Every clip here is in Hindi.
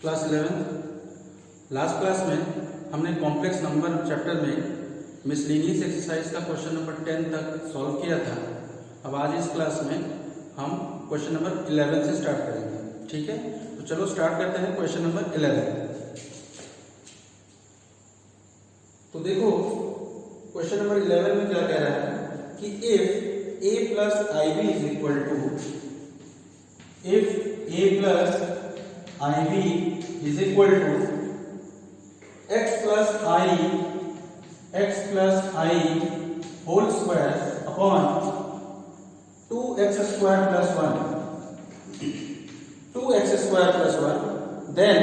क्लास 11 लास्ट क्लास में हमने कॉम्प्लेक्स नंबर चैप्टर में मिसलेनियस एक्सरसाइज का क्वेश्चन नंबर 10 तक सॉल्व किया था। अब आज इस क्लास में हम क्वेश्चन नंबर 11 से स्टार्ट करेंगे। ठीक है, तो चलो स्टार्ट करते हैं क्वेश्चन नंबर 11। तो देखो क्वेश्चन नंबर 11 में क्या कह रहा है कि if a plus ib is equal to x plus I whole square upon 2x square plus 1, then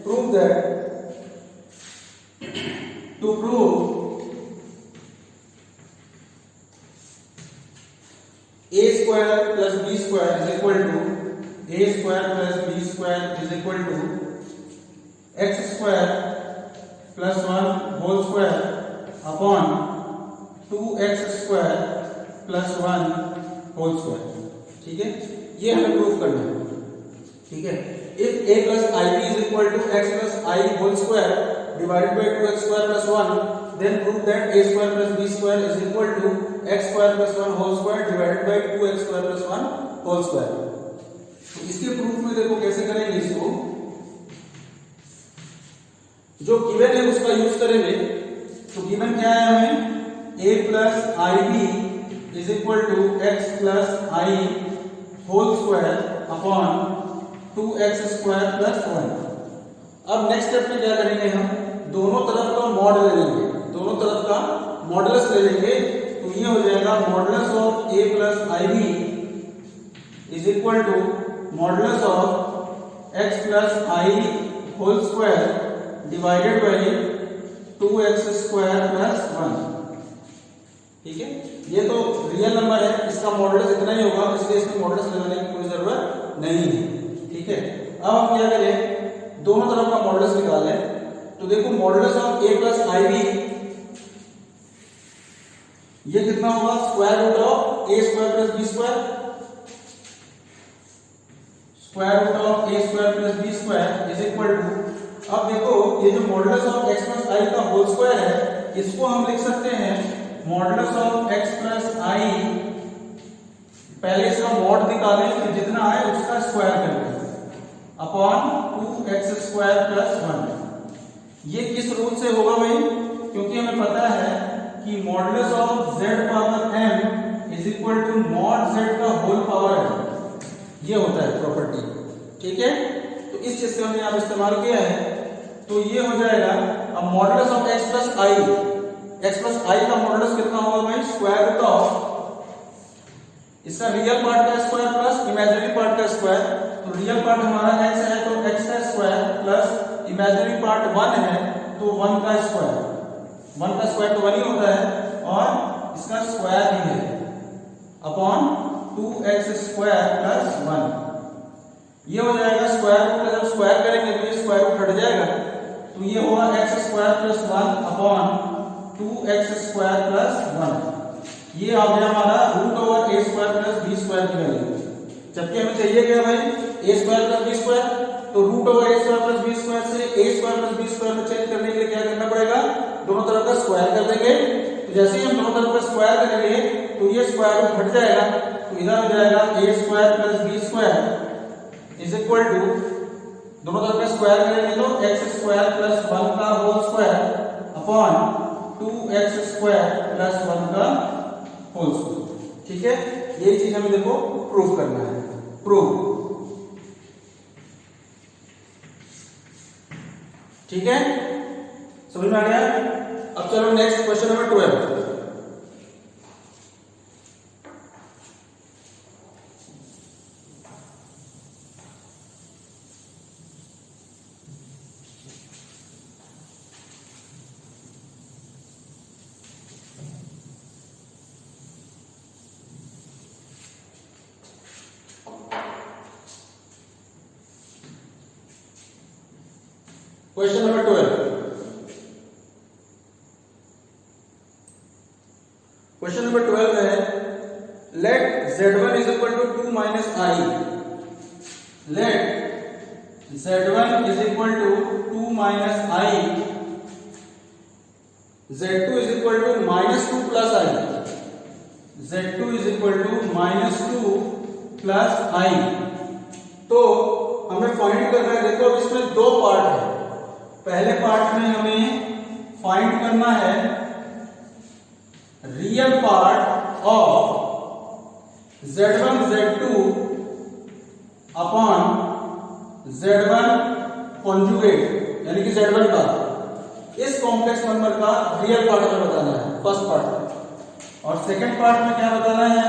prove that to prove a square plus b square is equal to x square plus 1 whole square upon 2x square plus 1 whole square। ठीक है, ये हमें प्रूफ करना है। ठीक है, if a plus ib is equal to x plus I whole square divided by 2x square plus 1, then prove that a square plus b square is equal to x square plus 1 whole square divided by 2x square plus 1 whole square। तो इसके प्रूफ में देखो कैसे करेंगे इसको, जो गिवन है उसका यूज करेंगे। तो गिवन क्या है हमें, a plus ib is equal to x plus I whole square upon 2x square plus 1। अब नेक्स्ट स्टेप में क्या करेंगे, हम दोनों तरफ का मॉड ले लेंगे, दोनों तरफ का मॉडुलस ले लेंगे। तो ये हो जाएगा modulus of a plus ib is equal to modulus of x plus I whole square divided by 2x square plus 1। ठीक है, ये तो रियल नंबर है, इसका मॉडुलस इतना ही होगा, इसलिए इसमें मॉडुलस लगाने की कोई जरूरत नहीं है। ठीक है, अब हम क्या करें, दोनों तरफ का मॉडुलस निकालें। तो देखो modulus of a plus ib ये कितना होगा, square root of a square plus b square, square root of a square plus b square is equal to, अब देखो ये जो modulus of x plus i का होल स्क्वायर है, इसको हम लिख सकते हैं modulus of x plus i, पहले इसका मॉड निकालें कि जितना आए उसका स्क्वायर करके अपॉन 2x स्क्वायर प्लस 1। ये किस रूल से होगा भाई, क्योंकि हमें पता है कि modulus of z power m is equal to mod z का होल पावर m, ये होता है प्रॉपर्टी। ठीक है, तो इस चीज से हमने यहां इस्तेमाल किया है। तो ये हो जाएगा, अब modulus of x plus i का मॉडुलस कितना होगा भाई, स्क्वायर रूट ऑफ इसका रियल पार्ट का स्क्वायर प्लस इमेजिनरी पार्ट का स्क्वायर। तो रियल पार्ट हमारा x है तो x का स्क्वायर प्लस इमेजिनरी पार्ट 1 है तो 1 का स्क्वायर, 1 का स्क्वायर तो 1 ही होता है और इसका स्क्वायर ही है अपॉन 2x स्क्वायर प्लस 1। ये हो जाएगा स्क्वायर रूट का, जब स्क्वायर करेंगे तो ये स्क्वायर रूट हट जाएगा, तो ये होगा x square plus 1 upon 2x square plus 1। ये आ गया हमारा root over a square plus b square की वैल्यू। जबकि हमें चाहिए क्या भाई, a square plus b square, तो root over a square plus b square से a square plus b square में चेंज करने के लिए क्या करना पड़ेगा, दोनों तरफ का स्क्वायर कर देंगे। तो जैसे ही हम दोनों तरफ का स्क्वायर करेंगे तो ये स्क्वायर रूट हट जाएगा, तो इधर हो जाएगा a square plus b square is equal to, दोनों तरफ का स्क्वायर करेंगे तो x स्क्वायर प्लस 1 का whole square upon 2x square plus 1 का होल स्क्वायर। ठीक है, ये चीज हमें देखो प्रूफ करना है, प्रूफ। ठीक है, समझ में आ गया। अब चलो next question number 12। Question number 12, question number 12 है let z1 is equal to 2 minus i, let Z1 is equal to 2 minus I, Z2 is equal to minus 2 plus I, Z2 is equal to minus 2 plus I। तो हमें फाइंड करना है, देखो अब इसमें दो पार्ट है। पहले पार्ट में हमें फाइंड करना है real part of Z1 Z2 upon Z1 conjugate यानी कि Z1 का, इस कॉम्प्लेक्स नंबर का रियल पार्ट में बताना है फर्स्ट पार्ट में। और सेकंड पार्ट में क्या बताना है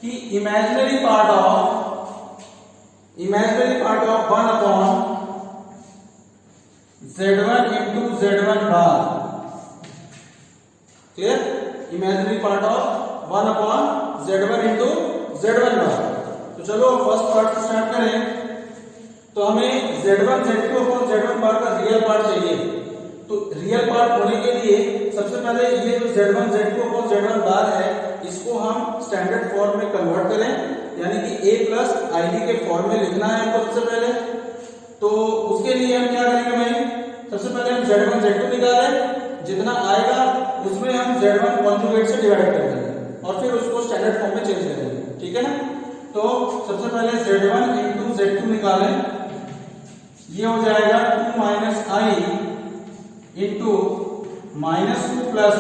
कि imaginary part of 1 upon Z1 into Z1 bar. Clear? Imaginary part of 1 upon Z1 into Z1 बार। तो चलो फर्स्ट पार्ट से स्टार्ट करें। तो हमें Z1 Z2 अपॉन Z1 बार का रियल पार्ट चाहिए। तो रियल पार्ट होने के लिए सबसे पहले ये जो Z1 Z2 अपॉन Z1 बार है, इसको हम स्टैंडर्ड फॉर्म में कन्वर्ट करें, यानी कि a प्लस id के फॉर्म में लिखना है हमको सबसे पहले। तो उसके लिए हम क्या करेंगे भाई, सबसे पहले हम Z1 Z2 निकालें, जितना आएगा उसमें हम Z1 कॉन्जुगेट से डिवाइड कर देंगे और फिर उसको स्टैंडर्ड फॉर्म में चेंज करेंगे। ठीक है ना? तो सबसे पहले Z1 इंटू Z2 निकालें, ये हो जाएगा 2 minus I into minus 2 plus I।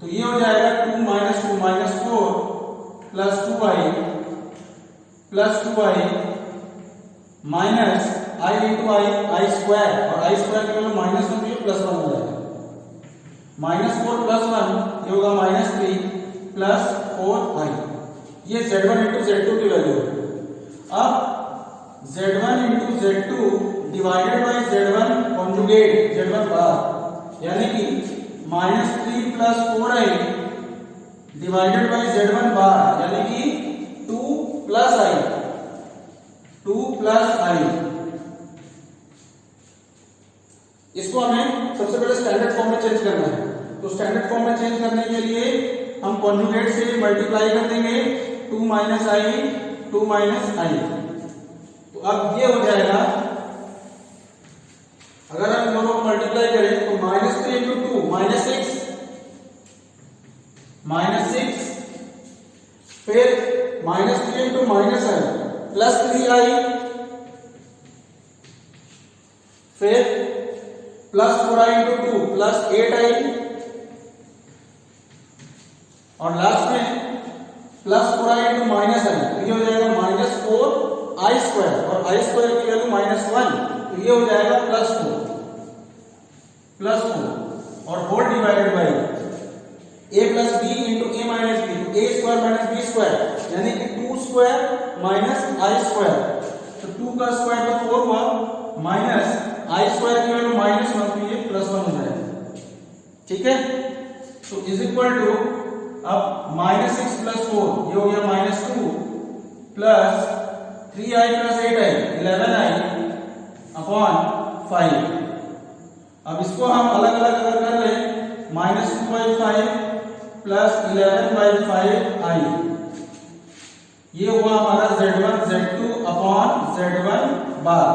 तो ये हो जाएगा 2 minus 2 minus 4 plus 2I plus 2I minus I into I square, और I स्क्वायर के लिए माइनस 1 प्लस 1 हो जाएगा। माइनस 4 प्लस 1 ये होगा माइनस 3 प्लस 4I। ये Z1 इंटू Z2 की वैल्यू है। अब Z1 into Z2 divided by Z1 conjugate Z1 बार, यानी कि minus 3 plus 4I divided by Z1 बार, यानी कि 2 प्लस I। इसको हमें सबसे पहले स्टैंडर्ड फॉर्म में चेंज करना है। तो स्टैंडर्ड फॉर्म में चेंज करने के लिए हम कॉन्जुगेट से मल्टीप्लाई कर देंगे, 2 माइनस I। तो अब ये हो जाएगा, अगर हम दोनों को मल्टीप्लाई करें तो माइनस 3 इंटू 2 माइनस 6, फिर minus 3 into minus I plus 3I, फिर plus 4I into 2 plus 8I, और लास्ट में plus 4I into minus I। तो ये हो जाएगा माइनस 4I स्क्वायर, और I स्क्वायर की वैल्यू माइनस 1, तो ये हो जाएगा प्लस 4 और whole divided by a plus b into a minus b, a square minus b square, यानी कि 2 स्क्वायर माइनस I स्क्वायर। तो 2 का स्क्वायर तो 4 हुआ, माइनस I स्क्वायर की वैल्यू माइनस 1, तो ये प्लस 1 हो जाएगा। ठीक है? तो इज इक्वल टू, अब माइनस 6 प्लस 4 ये हो गया minus 2 plus 3I plus 8I 11I upon 5। अब इसको हम अलग अलग अगर कर लें, माइनस 2/5 प्लस 11/5I, ये हुआ हमारा Z1 Z2 अपॉन Z1 बार।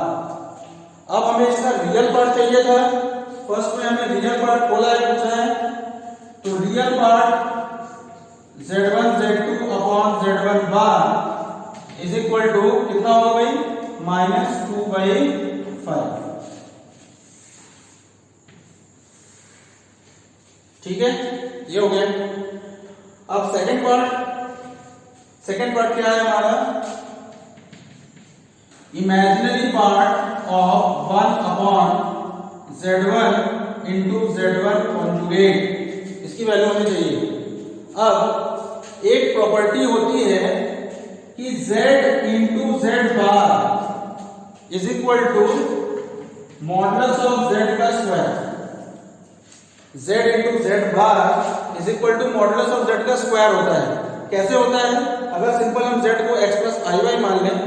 अब हमें इसका रियल पार्ट चाहिए था। फर्स्ट में हमें रियल पार्ट बोला है, पूछा है। तो real part Z1 Z2 upon Z1 bar is equal to कितना होगा भाई, माइनस 2/5। ठीक है, ये हो गया। अब सेकंड पार्ट क्या है हमारा, imaginary part of 1 upon Z1 into Z1 conjugate, इसकी वैल्यू हमें चाहिए। अब एक प्रॉपर्टी होती है कि Z into Z bar is equal to modulus of Z का square. Z into Z bar is equal to modulus of Z का स्क्वायर होता है। कैसे होता है? अगर सिंपल हम Z को x प्लस IY मान लें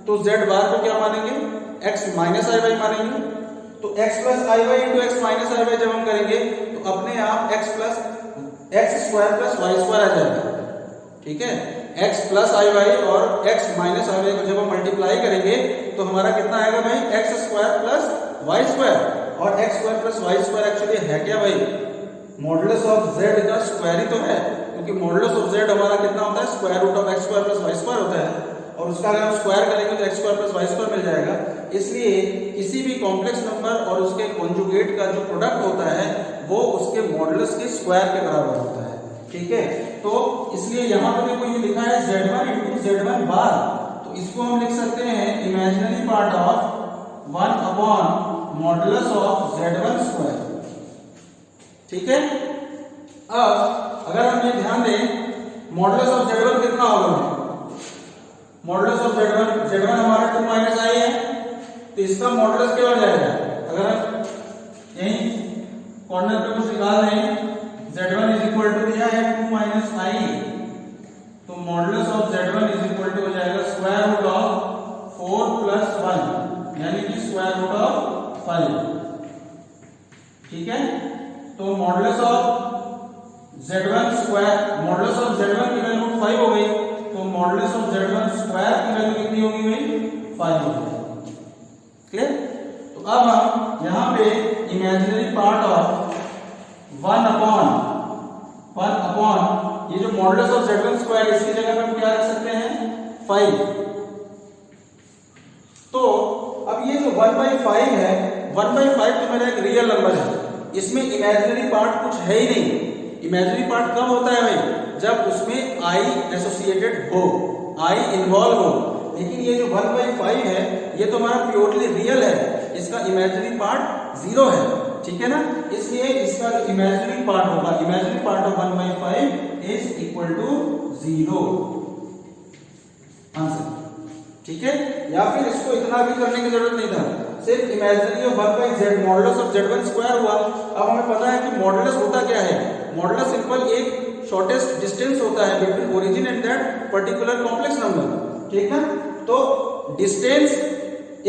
तो Z बार को क्या मानेंगे, x माइनस IY मानेंगे। तो x प्लस IY into x minus IY जब हम करेंगे तो अपने आप x square plus y square आ जाएगा। ठीक है, x प्लस आई वाई और x माइनस आई वाई को जब हम मल्टीप्लाई करेंगे तो हमारा कितना आएगा भाई, x square plus y square. और x square plus y square actually है क्या भाई, मॉडुलस ऑफ z का स्क्वायर ही तो है, क्योंकि मॉडुलस ऑफ z हमारा कितना होता है, square root of x square plus y square होता है, और उसका अगर हम स्क्वायर करेंगे तो x square plus y square मिल जाएगा। इसलिए किसी भी कॉम्प्लेक्स नंबर और उसके कॉन्जुगेट का जो प्रोडक्ट होता है वो उसके मॉडुलस के स्क्वायर के बराबर होता है, ठीक है। तो इसलिए यहाँ पर देखो ये लिखा है z1 इंटू z1 बार, तो इसको हम लिख सकते हैं imaginary part of 1 upon modulus of z1 square, ठीक है। अब अगर हम ये ध्यान दें मॉडुलस ऑफ z1 कितना होगा, मॉडुलस ऑफ z1 हमारा 2 माइनस आई है, तो इसका मॉडुलस क्या हो जाएगा, अगर हम यही कॉर्नर पे कुछ निकाल दें, z1 इज इक्वल टू दिया है 2 माइनस आई, तो modulus of z1 is equal to हो जाएगा स्क्वायर रूट ऑफ 4 प्लस 1 यानी कि स्क्वायर रूट ऑफ 5, ठीक है। तो modulus of z1 square, modulus of z1 की वैल्यू 5 हो गई, तो मॉडुलस ऑफ z1 स्क्वायर की वैल्यू कितनी होगी भाई, 5 होगी, क्लियर। तो अब हम यहाँ पे इमेजिनरी पार्ट ऑफ 1 अपॉन ये जो मॉडुलस ऑफ z1 स्क्वायर इसकी जगह पे हम क्या रख सकते हैं, 5। तो अब ये जो 1/5 है, 1/5 तो मेरा एक रियल नंबर है, इसमें इमेजिनरी पार्ट कुछ है ही नहीं। इमेजिनरी पार्ट कब होता है भाई, जब उसमें i एसोसिएटेड हो, i इन्वॉल्व हो, लेकिन ये जो 1/5 है ये तो हमारा प्योरली रियल है, इसका इमेजिनरी पार्ट 0 है, ठीक है ना। इसलिए इसका जो इमेजिनरी पार्ट होगा, imaginary part of 1/5 is equal to 0 answer, ठीक है। या फिर इसको इतना भी करने की जरूरत नहीं था, सिर्फ imaginary of 1/z modulus of z1 square हुआ। अब हमें पता है कि मॉडुलस होता क्या है, मॉडुलस सिंपल एक शॉर्टेस्ट डिस्टेंस होता है between origin and that particular complex number, ठीक है। तो डिस्टेंस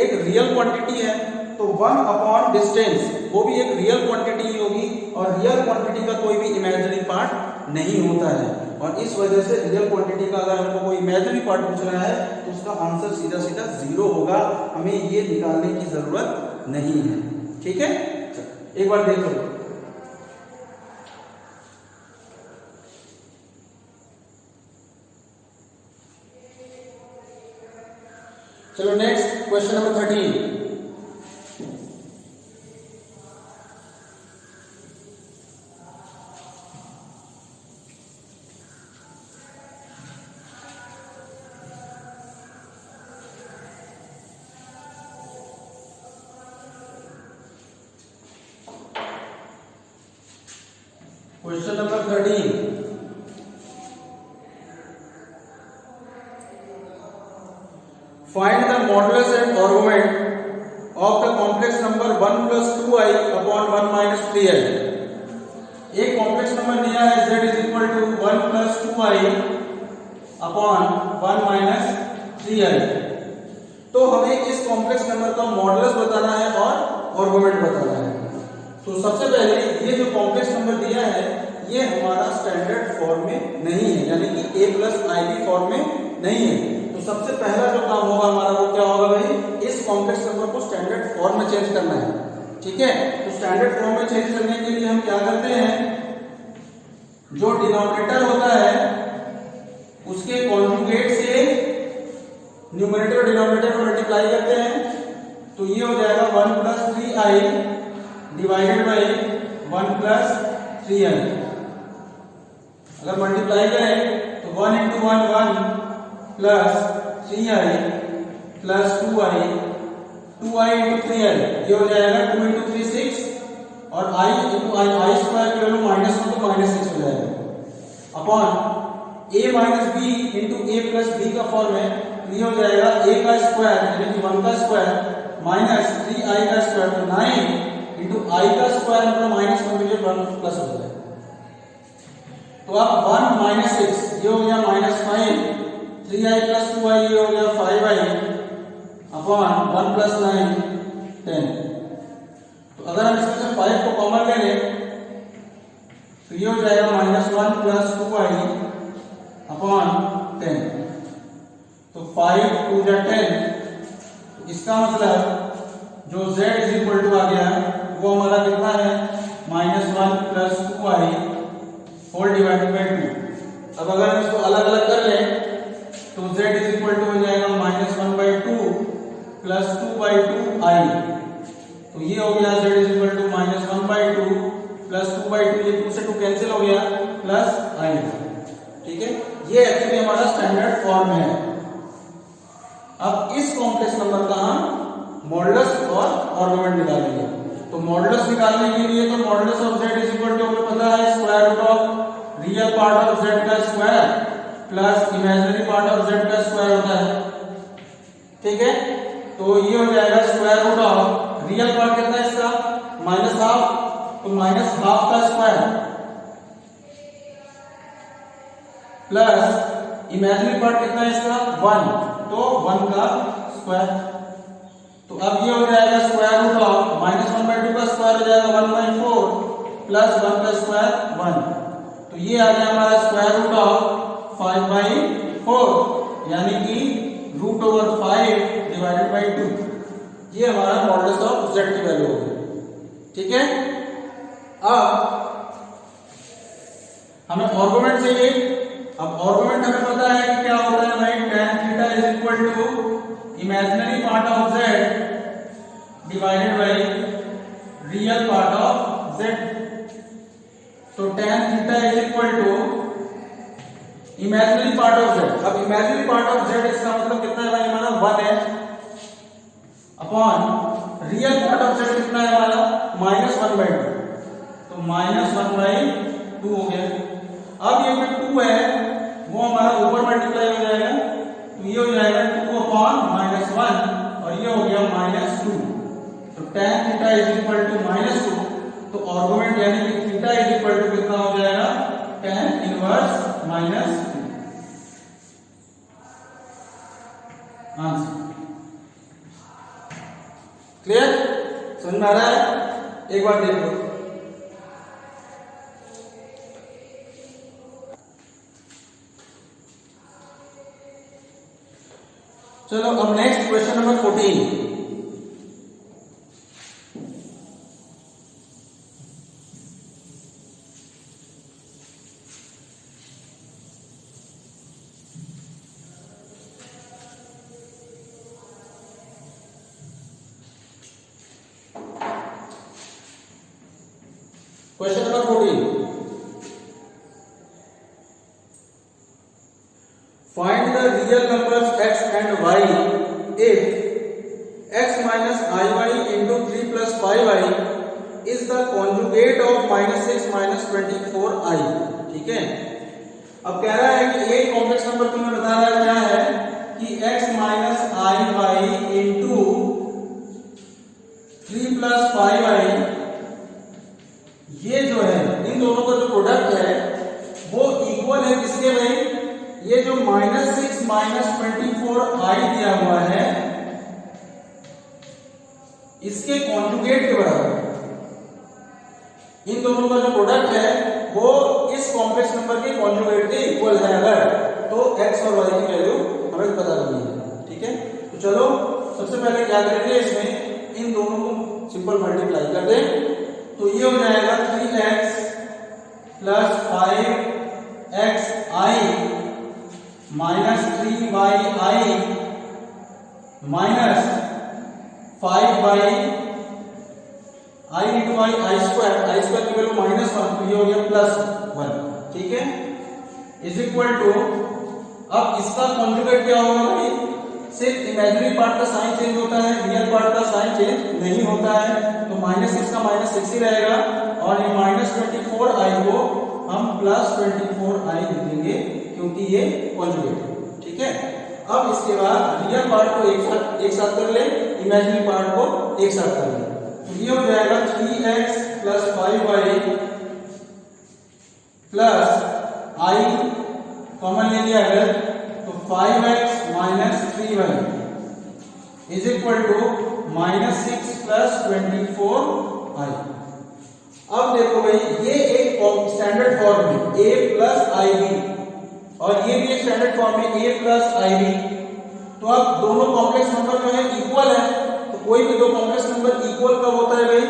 एक रियल क्वांटिटी है, तो 1 अपॉन डिस्टेंस वो भी एक रियल क्वांटिटी ही होगी, और रियल क्वांटिटी का कोई भी इमेजिनरी पार्ट नहीं होता है, और इस वजह से रियल क्वांटिटी का अगर हमको कोई इमेजिनरी पार्ट पूछना है तो उसका आंसर सीधा सीधा 0 होगा, हमें ये निकालने की जरूरत नहीं है, ठीक है। एक बार देख लो, चलो next question number 13। Question number 13, find the modulus and argument of the complex number 1 plus 2i upon 1 minus 3i। एक कॉम्प्लेक्स नंबर दिया है z is equal to 1 plus 2i upon 1 minus 3i। तो हमें इस कॉम्प्लेक्स नंबर का मॉडुलस बताना है और आर्गुमेंट बताना है। तो सबसे पहले ये जो कॉम्प्लेक्स नंबर दिया है ये हमारा स्टैंडर्ड फॉर्म में नहीं है, यानी कि a plus ib फॉर्म में नहीं है। तो सबसे पहला जो काम होगा हमारा वो क्या होगा भाई, इस कॉम्प्लेक्स नंबर को स्टैंडर्ड फॉर्म में चेंज करना है, ठीक है। तो स्टैंडर्ड फॉर्म में चेंज करने के लिए हम क्या करते हैं, जो डिनोमिनेटर होता है उसके कॉन्जुगेट से न्यूमरेटर और डिनोमिनेटर को मल्टीप्लाई करते हैं, तो ये हो जाएगा 1 plus 3i divided by 1 plus 3i। अगर मल्टीप्लाई करें तो 1 into 1 1 plus 3i plus 2i, 2i into 3i ये हो जाएगा 2 into 3 6, और i into i स्क्वायर की वैल्यू -1 तो -6 हो जाएगा, upon a minus b into a plus b का फॉर्म है, तो ये हो जाएगा a का स्क्वायर यानी कि 1 का स्क्वायर माइनस 3i का स्क्वायर, तो 9 इंटू i का स्क्वायर मतलब -1 प्लस हो जाएगा। तो अब 1 minus 6 ये हो गया -5, 3i plus 2i ये हो गया 5i अपॉन 1 plus 9 10। तो अगर हम इसमें से 5 को कॉमन ले लें तो ये हो जाएगा -1 plus 2i अपॉन 10। टू जा 10, इसका मतलब जो z इज इक्वल टू आ गया वो हमारा कितना है -1 plus 2i whole divided by 2। अब अगर हम इसको अलग अलग कर लें तो z इज इक्वल टू हो जाएगा -1/2 प्लस 2/2i। तो ये हो गया z is equal to -1/2 plus 2/2, ये 2 से 2 कैंसिल हो गया प्लस i। ठीक है, ये एक्चुअली हमारा स्टैंडर्ड फॉर्म है। अब इस कॉम्प्लेक्स नंबर का हम मॉडुलस और आर्गुमेंट निकालेंगे। तो मॉडुलस निकालने के लिए तो modulus of z is equal to हमें पता है square root of real part of z का square plus imaginary part of z का स्क्वायर होता है। ठीक है, तो ये हो जाएगा square root of real part कितना है इसका -12, तो -12 का स्क्वायर प्लस इमेजिनरी पार्ट कितना है इसका 1, तो 1 का स्क्वायर। तो अब ये हो जाएगा स्क्वायर रूट ऑफ -1/2 का स्क्वायर हो जाएगा 1/4 प्लस 1 का स्क्वायर 1। तो ये आ गया हमारा स्क्वायर रूट ऑफ 5/4 यानी कि √5 डिवाइडेड बाय 2। ये हमारा मॉडुलस ऑफ z की वैल्यू होगी। ठीक है, अब हमें आर्गुमेंट चाहिए। अब आर्गुमेंट हमें पता है कि क्या होता है भाई, tan theta is equal to imaginary part of z divided by real part of z। तो tan theta is equal to imaginary part of z। अब इमेजिनरी पार्ट ऑफ z इसका मतलब कितना है भाई हमारा 1 है, upon real part of z कितना है हमारा -1/2, तो -1/2 हो गया। अब ये जो 2 है वो हमारा ऊपर मल्टीप्लाई हो जाएगा, तो ये हो जाएगा 2/-1 और ये हो गया -2। तो tan theta is equal to -2, तो आर्गुमेंट यानी कि थीटा इज इक्वल टू कितना हो जाएगा tan इनवर्स -2। आंसर क्लियर, समझ में आ रहा है? एक बार देखो, चलो अब next question number 14। Question number 14, find the real numbers x and y if x minus iy into 3 plus 5y is the conjugate of -6 minus 24i। ठीक है, अब कह रहा है कि एक कॉम्प्लेक्स नंबर तुम्हें बता रहा है क्या है कि x minus iy into 3 plus 5y, ये जो है इन दोनों का जो प्रोडक्ट है वो इक्वल है किसके भाई, ये जो -6 minus 24i दिया हुआ है इसके कॉन्जुगेट के बराबर है। इन दोनों का जो प्रोडक्ट है वो इस कॉम्प्लेक्स नंबर के कॉन्जुगेट के इक्वल है अगर, तो x और y की वैल्यू हमें पता करनी है। ठीक है, तो चलो सबसे पहले क्या करेंगे, इसमें इन दोनों को सिंपल मल्टीप्लाई कर दें, तो ये हो जाएगा 3x plus 5xi minus 3y minus 5y i into y i square की वैल्यू -1, तो ये हो गया +1। ठीक है, इज इक्वल टू, अब इसका कॉन्जुगेट क्या होगा भाई, सिर्फ इमेजिनरी पार्ट का साइन चेंज होता है, रियल पार्ट का साइन चेंज नहीं होता है, तो -6 का -6 ही रहेगा और ये -24i को हम +24i लिखेंगे क्योंकि ये कॉन्जुगेट है। ठीक है, अब इसके बाद रियल पार्ट को एक साथ कर ले, इमेजिनरी पार्ट को एक साथ कर ले, तो ये हो जाएगा 3x plus 5y plus i common ले लिया अगर, तो 5x minus 3y is equal to -6 plus 24i। अब देखो भाई, ये एक स्टैंडर्ड फॉर्म है a प्लस ib और ये भी एक स्टैंडर्ड फॉर्म है a प्लस ib, तो अब दोनों कॉम्प्लेक्स नंबर जो है इक्वल है, तो कोई भी दो कॉम्प्लेक्स नंबर इक्वल कब होता है भाई?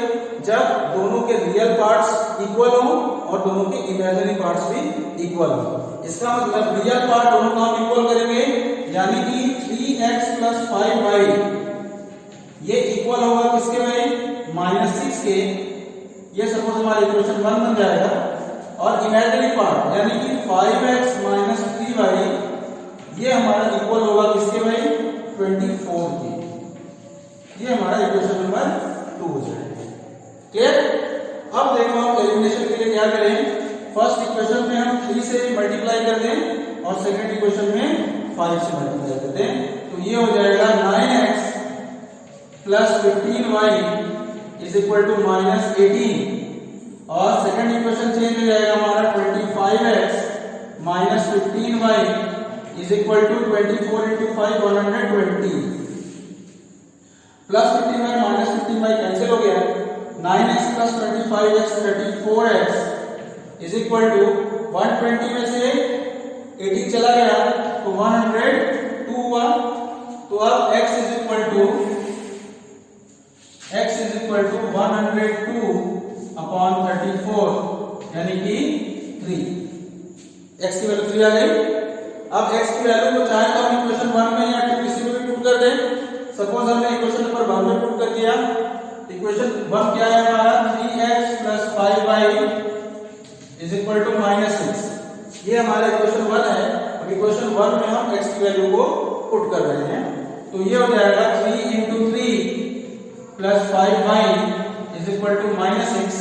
जब दोनों के रियल पार्ट्स इक्वल हो और दोनों के इमेजिनरी पार्ट्स भी इक्वल हो। इसका मतलब रियल पार्ट दोनों का हम इक्वल करेंगे, यानी कि 3x + 5y ये इक्वल होगा किसके भाई? -6 के। ये सपोज हमारा इक्वेशन 1 बन जाएगा। और इमेजिनरी पार्ट यानी कि 5x - 3y ये हमारा इक्वल होगा किसके भाई? 24 के। ये हमारा इक्वेशन नंबर 2 हो जाएगा। क्लियर? अब देखो हम एलिमिनेशन के लिए क्या करें। फर्स्ट इक्वेशन में हम 3 से मल्टीप्लाई कर दें और सेकंड इक्वेशन में 5 से मल्टीप्लाई कर दें, तो ये हो जाएगा 9x + 15y = -18। और सेकंड इक्वेशन चेंज हो जाएगा हमारा 25x - 15y = 24 × 5 120 plus 15y - 15y cancel हो गया। 9x + 25x 34x = 120 में से 80 चला गया तो 102 हुआ। तो अब x = 102/34 यानी कि 3। x की वैल्यू 3 आ गई। अब x की वैल्यू को चाहे तो हम इक्वेशन 1 में या 2 किसी में भी पुट कर दें। सपोज हमने इक्वेशन नंबर 1 में पुट कर दिया। इक्वेशन 1 क्या है हमारा? 3x + 5y = -6। ये हमारा इक्वेशन 1 है। अब इक्वेशन 1 में हम x की वैल्यू को पुट कर रहे हैं, तो ये हो जाएगा 3 × 3 + 5y = -6।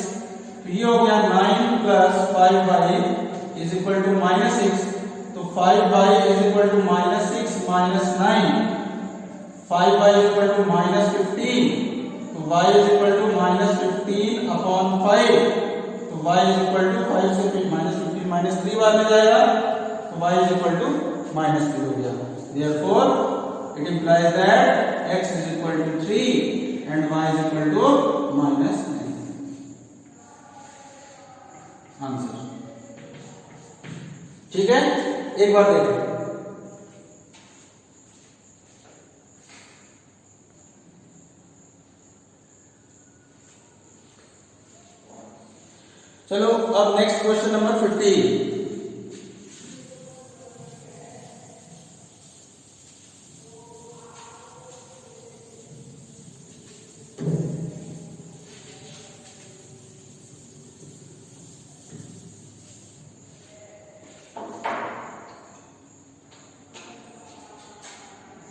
तो ये हो गया 9 + 5y = -6। तो 5y = -6 - 9, 5y = -15, तो y = -15/5। तो y = 5 से -15 -3 बार में जाएगा, तो y = -3 हो गया। Therefore it implies that x = 3 and y = -3। Answer ठीक है। एक बार देखो, चलो अब next question number 15।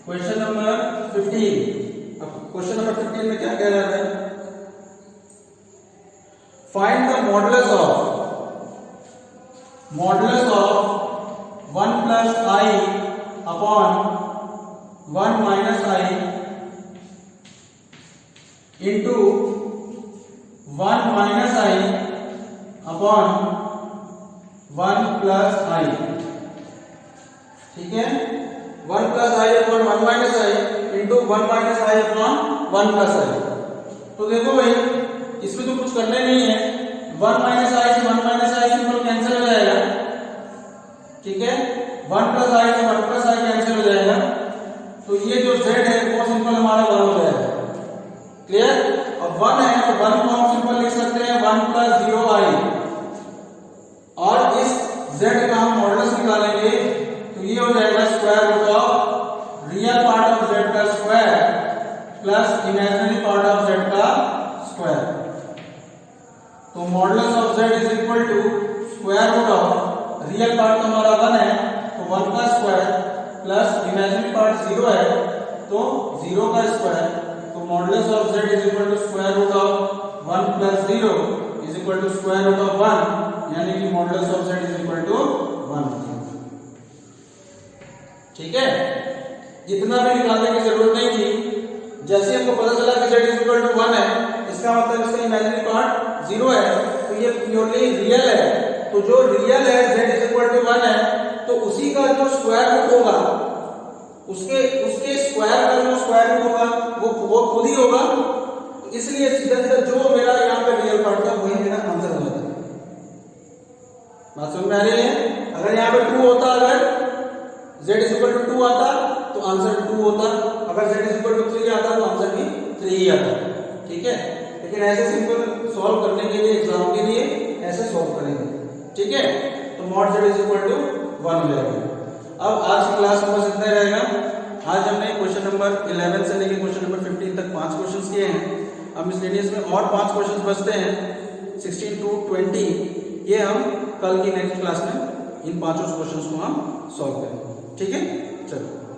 Question number 15। अब क्वेश्चन नंबर 15 में क्या कह रहा है? Find the modulus of 1 + i upon 1 - i into 1 - i upon 1 + i। ठीक है, 1 + i upon 1 - i into 1 - i upon 1 + i। तो देखो भाई, इसमें तो कुछ करने नहीं है। 1 - i से 1 - i सिंपल कैंसिल हो जाएगा। ठीक है, 1 + i से 1 + i कैंसिल हो जाएगा, तो ये जो z है वो सिंपल हमारा 1 हो जाएगा। क्लियर? अब 1 है तो 1 को हम सिंपल लिख सकते हैं 1 + 0i। और इस z का हम मॉडुलस निकालेंगे, तो ये हो जाएगा square root of real part of z का square plus imaginary part of z का स्क्वायर। तो modulus of z = square root of real part हमारा 1 है, तो 1 का स्क्वायर प्लस इमेजिनरी पार्ट 0 है, तो 0 का स्क्वायर। तो modulus of z = square root of 1 + 0 = square root of 1, यानी कि मॉडुलस ऑफ z = 1। ठीक है, इतना भी निकालने की जरूरत नहीं थी। जैसे हमको पता चला कि z = 1 है, इसका मतलब इसका इमेजिनरी पार्ट 0 है, तो ये प्योरली रियल है। तो जो रियल है z = 1 है, तो उसी का जो स्क्वायर रूट होगा, उसके स्क्वायर का जो स्क्वायर रूट होगा वो खुद ही होगा। तो इसलिए सीधा सीधा जो मेरा यहाँ पे रियल पार्ट था वही मेरा आंसर हो जाता है। बात समझ में आ रही है? अगर यहाँ पे 2 होता, अगर z = 2 आता, तो तो आंसर 2 होता, अगर z इक्वल टू 3 आता तो आंसर भी 3 ही आता, ठीक है। लेकिन ऐसे सिंपल सॉल्व करने के लिए एग्जाम के लिए ऐसे सॉल्व करेंगे, ठीक है। तो mod z is equal to 1 हो जाएगा। अब आज की क्लास में बस इतना ही रहेगा। आज हमने क्वेश्चन नंबर 11 से लेकर क्वेश्चन नंबर 15 तक 5 क्वेश्चंस किए हैं। अब मिसलेनियस में और 5 क्वेश्चंस बचते हैं 16 to 20, ये हम कल की नेक्स्ट क्लास में इन 5 क्वेश्चंस को हम सॉल्व करेंगे, ठीक है। चलो।